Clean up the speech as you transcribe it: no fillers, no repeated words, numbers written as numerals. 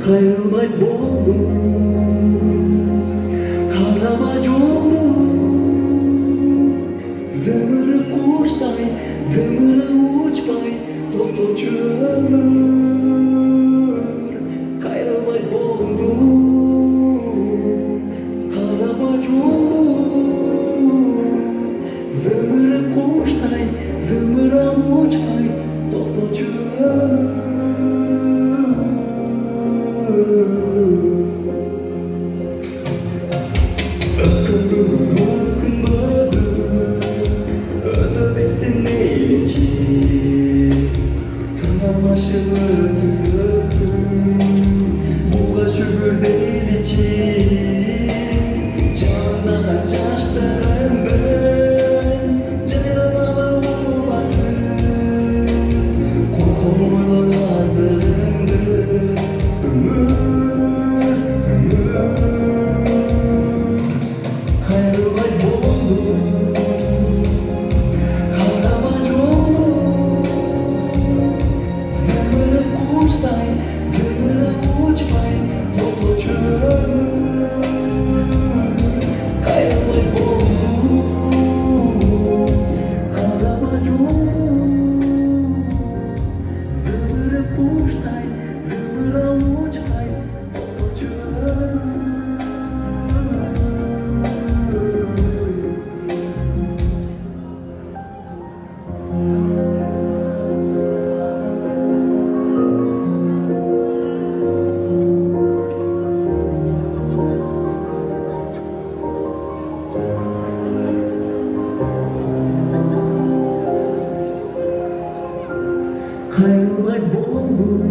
Kayılmak boldum, karamac oldum. Zımırı kuştay, zımırı uçbay, doktorcu ömür. Kayılmak boldum, karamac oldum. Zımırı kuştay, zımırı uçbay, doktorcu ömür. Ömrümün okunmadı, öldürmesin neyleçi. Tırnamaşımı döktüm, buğa şükür değilici. Candan çaştım ben, canıma vurmadım. Korkumla lazımdı ömür. Kayılmak boldum, karamac oldum. Zımırı kuştay, zımırı uçbay, doktorcu ömür. Kayılmak boldum, karamac oldum. Zımırı kuştay, zımırı uçbay, doktorcu ömür. Kayılmak boldum,